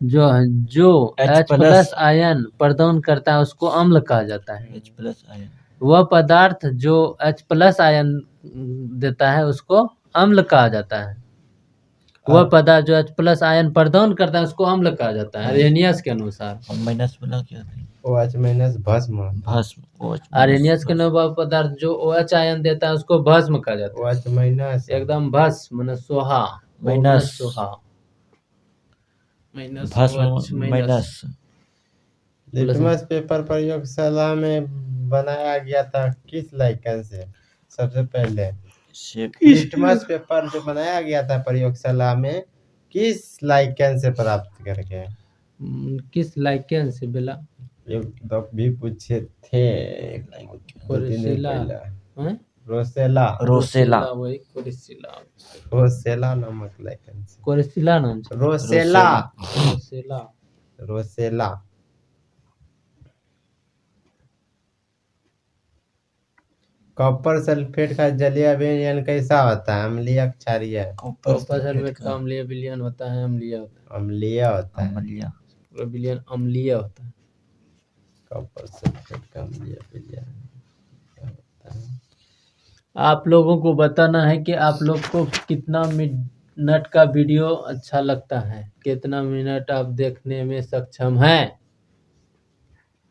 H+ आयन प्रदान करता है उसको अम्ल कहा जाता है।
आयन।
वह पदार्थ जो H+ आयन देता है उसको अम्ल कहा जाता है। वह पदार्थ जो H+ आयन प्रदान करता है उसको अम्ल कहा जाता है अर्हेनियस के अनुसार।
माइनस वाला क्या है?
OH- भस्म।
अर्हेनियस के अनुसार वह पदार्थ जो OH आयन देता है उसको भस्म कहा जाता है।
OH-
एकदम भस्म माने Soha
minus
Soha
minus.
Litmus paper प्रयोगशाला में बनाया गया था किस लाइकन से? सबसे पहले लिटमस पेपर जो बनाया गया था प्रयोगशाला में किस लाइकन से प्राप्त करके?
किस लाइकेन से बेला?
एक भी पूछे थे रोसेला नामक लाइकन से।
कोरेसिला नाम से
रोसेला। कॉपर सल्फेट का जलीय विलयन कैसा होता है? अम्लीय क्षारीय?
कॉपर सल्फेट का अम्लीय विलयन होता है। अम्लीय होता है। विलयन अम्लीय होता है।
कॉपर सल्फेट का अम्लीय विलयन होता है।
आप लोगों को बताना है कि आप लोग को कितना मिनट का वीडियो अच्छा लगता है, कितना मिनट आप देखने में सक्षम हैं।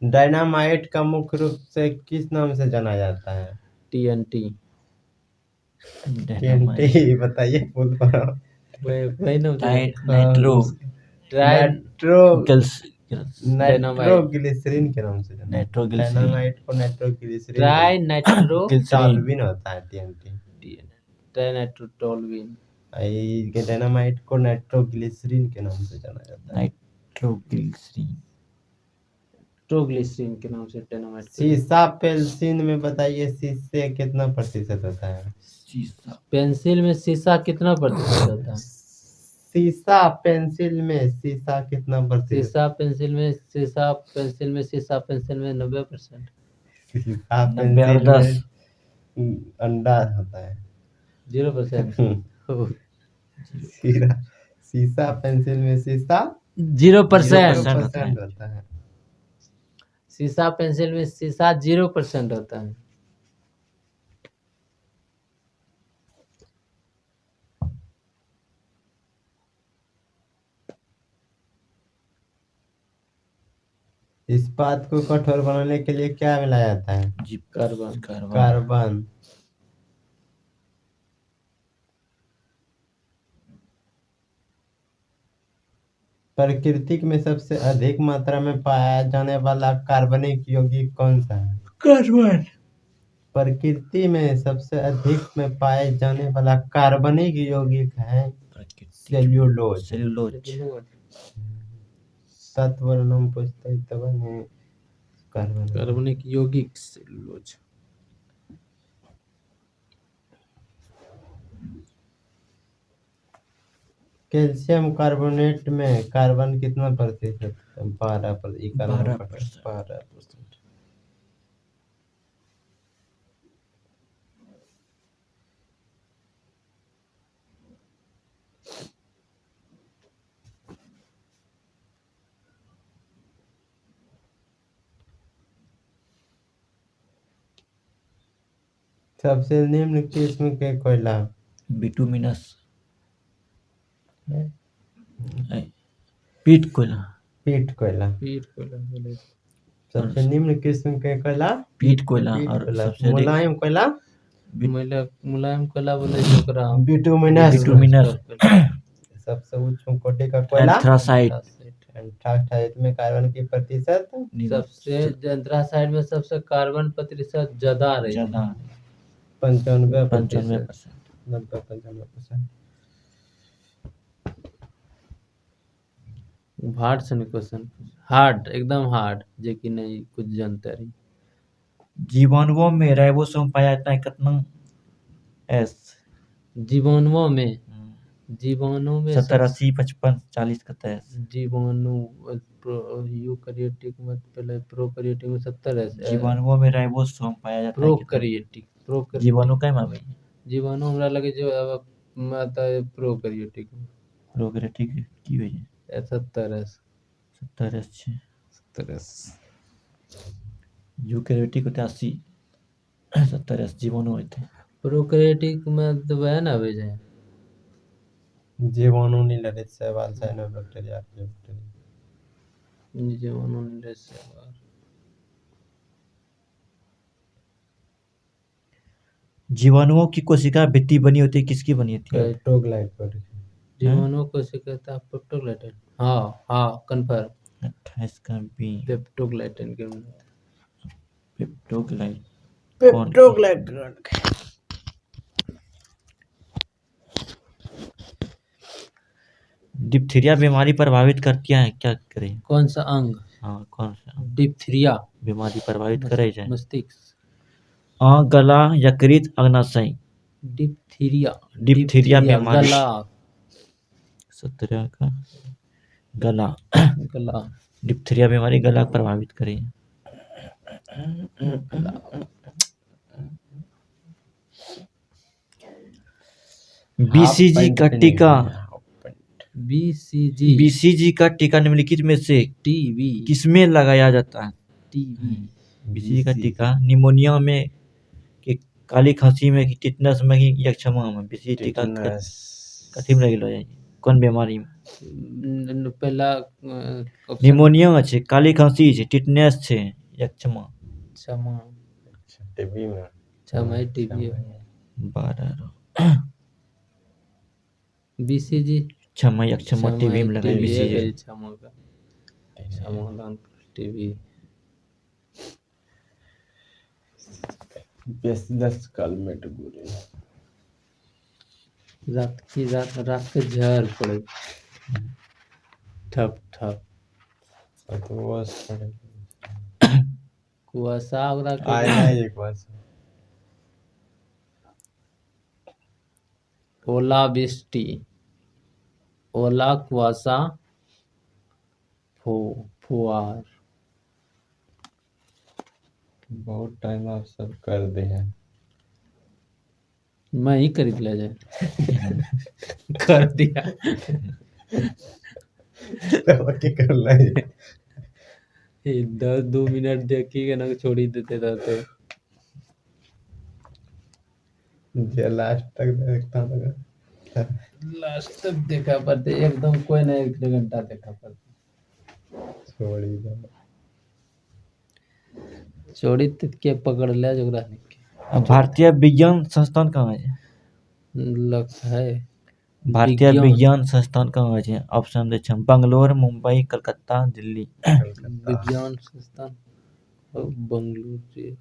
डायनामाइट का मुख्य रूप से किस नाम से जाना जाता है?
TNT
बताइए फुल फॉर्म।
वही नाम
नाइट्रोग्लिसरीन के नाम से डायनामाइट को नाइट्रोग्लिसरीन
ट्राई नाइट्रोटोल्यूइन
होता है।
ट्राइनाइट्रोटोल्यूइन
डायनामाइट को नाइट्रोग्लिसरीन के नाम से जाना जाता है।
नाइट्रोग्लिसरीन के नाम से डायनामाइट।
सीसा पेंसिल में बताइए शीशे कितना % होता है?
पेंसिल में सीसा कितना % होता है?
शीशा पेंसिल में शीशा कितना प्रतिशत?
शीशा पेंसिल में 90%।
शीशा
90 और
पेंसिल
10
में अंडा होता है
0%।
शीशा शीशा पेंसिल में शीशा
0%।
0% होता है।
शीशा पेंसिल में शीशा 0% होता है।
इस्पात को कठोर बनाने के लिए क्या मिलाया जाता है?
कार्बन।
कार्बन। प्रकृति में सबसे अधिक मात्रा में पाया जाने वाला कार्बनिक यौगिक कौन सा है?
कार्बन।
प्रकृति में सबसे अधिक में पाए जाने वाला कार्बनिक यौगिक है सेल्यूलोज। सत्वर्णम पूछते तब ने
कार्बनिक यौगिक सेलुलोज।
कैल्शियम कार्बोनेट में कार्बन कितना प्रतिशत? 12%। 12%। सबसे निम्न किस्म के कोयला?
बिटुमिनस पीट कोयला।
पीट कोयला।
बोले।
सबसे निम्न किस्म के कोयला?
पीट कोयला।
पीट
और
कोयला।
सबसे अधिक
मुलायम कोयला?
मुलायम कोयला बोले जो ओकरा
बिटुमिनस। सबसे उच्च कोटि का कोयला?
एंथ्रासाइट।
एंथ्रासाइट में कार्बन की प्रतिशत?
सबसे एंथ्रासाइट में सबसे कार्बन प्रतिशत ज्यादा रही है।
95%। 95%।
हार्ड से क्वेश्चन, हार्ड एकदम हार्ड जे कि नहीं कुछ जानते रही।
जीवाणुओं में राइबोसोम पाया जाता है कितना एस?
जीवाणुओं में
70 80 55 40 का एस।
जीवाणु यूकैरियोटिक में पहले प्रोकैरियोटिक में 70 है।
जीवाणुओं में राइबोसोम पाया जाता है
प्रोकैरियोटिक
जीवाणु का में
जीवाणु हमरा लगे जो अब मतलब प्रोकैरियोटिक
प्रोकैरियोटिक की होय है
70
70
70
यूकैरियोटिक होता 80 70 जीवाणु होते हैं।
प्रोकैरियोटिक में तो वह ना भेजे हैं
जीवाणु नहीं लड़े शैवाल साइनोबैक्टीरिया
जीवाणु नहीं शैवाल।
जीवाणुओं की कोशिका भित्ति बनी होती है किसकी बनी होती है?
जीवाणुओं कोशिका था पेप्टोग्लाइकन। हाँ कंफर्म।
28 का बी
पेप्टोग्लाइकन के
पेप्टोग्लाइकन।
डिप्थीरिया बीमारी प्रभावित करती है क्या करें?
कौन सा अंग?
हाँ कौन सा?
डिप्थीरिया
बीमारी प्रभावित करे जाए?
मस्तिष्क।
गला यकृत अग्नाशय।
डिप्थीरिया
बीमारी
गला
17 का गला डिप्थीरिया बीमारी गला प्रभावित करे। बीसीजी का टीका बीसीजी का टीका निम्नलिखित में से
टीबी
किसमें लगाया जाता है?
टीबी
बीसीजी का टीका निमोनिया में कि काली खांसी में कि टिटनस में कि यक्षमा में बीसीजी टीका कथी में लगेलो जाय? कौन बीमारी में?
पहला
निमोनिया আছে काली खांसी છે टिटनेस છે यक्षमा
टीबी में
टीबी
12
बीसीजी
क्षमा यक्षमा टीबी में लगा बीसीजी
टीबी
10 कालमेट गोली
रात के झर पड़े ठप कुआसा ओकरा ओलावृष्टि ओला कुआसा फुआर।
बहुत टाइम आप सब कर दिया।
मैं ही खरीद ले जाए कर दिया।
कर ले
2 मिनट देखिएगा ना छोड़ ही देते रहते।
जे लास्ट तक देखता था।
लास्ट तक देखा पड़ते एकदम कोई नहीं 1 घंटा देखा पड़ता।
छोड़ ही दो।
चोरी तित के पकड़ ले जोगरा के
भारतीय विज्ञान संस्थान कहाँ है?
लग है
भारतीय विज्ञान संस्थान कहाँ है? ऑप्शन दे छै बंगलोर, मुंबई, कलकत्ता, दिल्ली।
विज्ञान संस्थान बंगलुरु से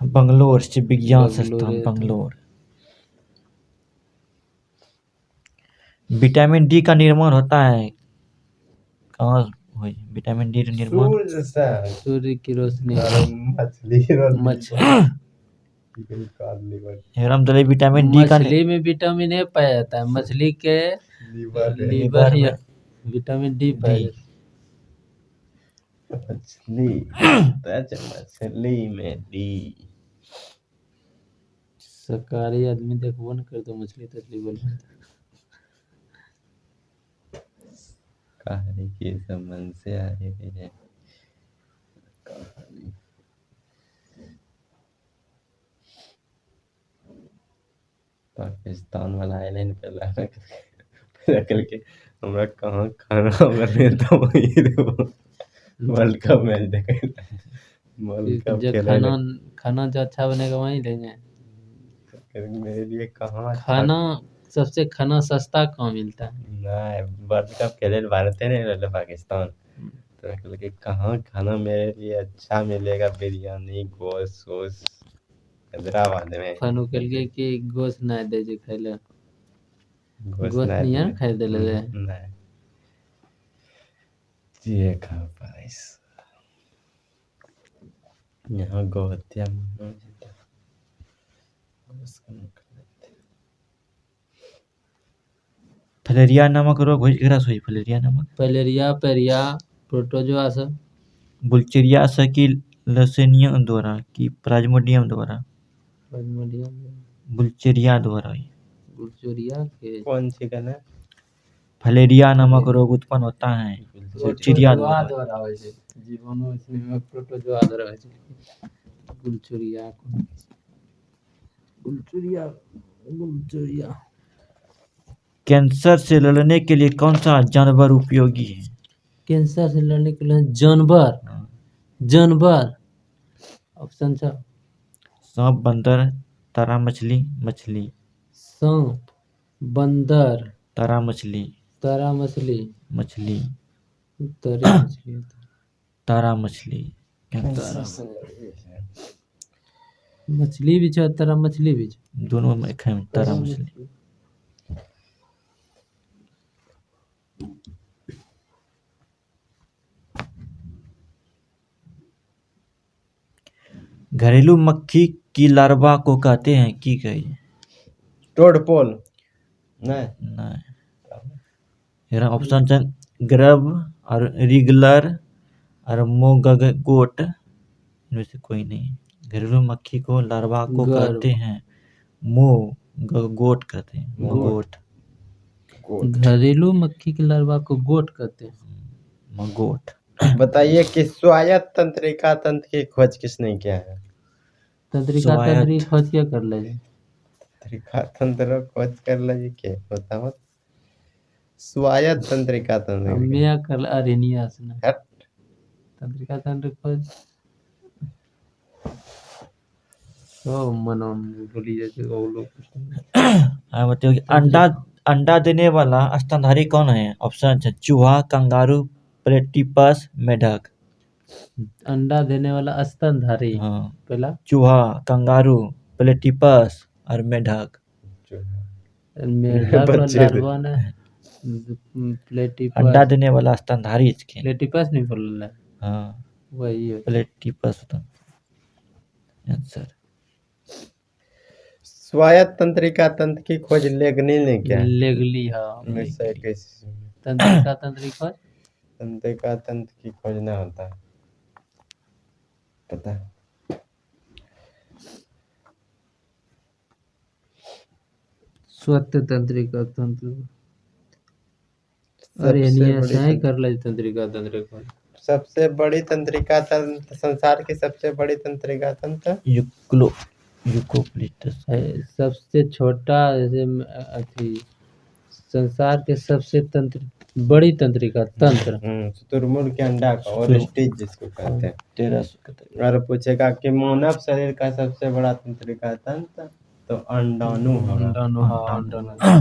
बंगलोर से विज्ञान संस्थान
बंगलोर है तो।
बंगलोर। विटामिन डी का निर्माण होता है कहाँ? विटामिन डी का निर्माण
सूर्य से
सूर्य की रोशनी
और मछली
एकदम दले विटामिन डी का
मछली में विटामिन ए पाया जाता है। मछली के लीवर
में
या विटामिन डी पाया जाता है।
मछली में डी।
शाकाहारी आदमी देखबो न कर तो मछली तछली बोल
कहानी के संबंध से आए हुए हैं। कहानी पाकिस्तान वाला आइलैंड पहला करके हमरा कहाँ खाना बने तो वही वर्ल्ड कप मैच देखे वर्ल्ड कप
जो
खेले
खाना जो अच्छा बनेगा वहीं लेंगे।
मेरे लिए कहाँ
खाना सबसे खाना सस्ता कहाँ मिलता है?
नहीं वर्ल्ड कप खेले भारत नहीं रहले पाकिस्तान तो कहल के कहाँ खाना मेरे लिए अच्छा मिलेगा बिरयानी गोश्त वोश्त हैदराबाद में
खानो कल के कि गोश्त ना दे जे खाइले गोश्त
नहीं
नहीं है खरीद ले ले
नहीं ये खा पाइस यहाँ गोहत्या में
फलेरिया नामक रोग होइ एकरा से फलेरिया नामक
फलेरिया पेरिया प्रोटोजोआ सब
बुल्चेरिया से की लसेनिया द्वारा की प्लाज्मोडियम द्वारा बुल्चेरिया द्वारा
गुलचोरिया के
कौन सी कहना
फलेरिया नामक रोग उत्पन्न होता है बुल्चेरिया द्वारा।
द्वारा होइ छै जीवाणु इसमें प्रोटोजोआ द्वारा होइ छै गुलचोरिया गुलचोरिया गुलचोरिया।
कैंसर से लड़ने के लिए कौन सा जानवर उपयोगी है?
कैंसर से लड़ने के लिए जानवर जानवर ऑप्शन छ
सांप, बंदर, तारा मछली, मछली।
सांप बंदर
तारा मछली
तारा मछली
मछली
तारा मछली
तारा मछली
तारा मछली भी छ तारा मछली भी छ
दोनों में एक है तारा मछली। घरेलू मक्खी की लार्वा को कहते हैं की कहिए?
टोडपोल नहीं
नहीं ऑप्शन है ग्रब और रिगलर और मोगगोट इनमें से कोई नहीं। घरेलू मक्खी को लार्वा को कहते हैं मोगगोट कहते हैं मोगोट।
घरेलू मक्खी के लार्वा को गोट कहते हैं
मगोट।
बताइए कि स्वायत्त तंत्रिका तंत्र की खोज किसने किया है?
तंत्रिका तंत्र की खोज क्या कर ले
तंत्रिका तंत्र खोज कर लीजिए के बताओ स्वायत्त तंत्रिका तंत्र
मैं कर अरेनियस ने
हट
तंत्रिका तंत्र खोज ओ मनो बोली जैसे वो लोग
बताओ कि अंडा देने वाला स्तनधारी कौन है? ऑप्शन है चूहा, कंगारू, प्लेटिपस, मेढक।
अंडा देने वाला स्तनधारी
हाँ
पहला
चूहा, कंगारू, प्लेटिपस और मेढक।
मेढक और लार्वा ने प्लेटिपस
अंडा देने वाला स्तनधारी इसके
प्लेटिपस नहीं बोल रहा
हाँ
वही है
प्लेटिपस होता आंसर।
स्वायत्त तंत्रिका तंत्र की खोज लेगनी ने किया है
लेगली, हाँ
1921 में।
तंत्रिका तंत्र की खोज
तंत्रिका तंत्र की खोज ना होता है पता है।
स्वत्य तंत्रिका तंत्र, अरे
सबसे
नहीं
बड़ी
ऐसा ही कर ले तंत्रिका तंत्र की खोज।
सबसे बड़ी तंत्रिका तंत्र, संसार की सबसे बड़ी तंत्रिका तंत्र
यूकोप्लिटस
सबसे छोटा जैसे अथी संसार के सबसे बड़ी तंत्रिका तंत्र
शुतुरमुर्ग के अंडा का ओरिस्टिज जिसको कहते हैं।
1371।
और पूछेगा कि मानव शरीर का सबसे बड़ा तंत्रिका तंत्र तो अंडाणु होगा।
अंडाणु, हाँ अंडाणु।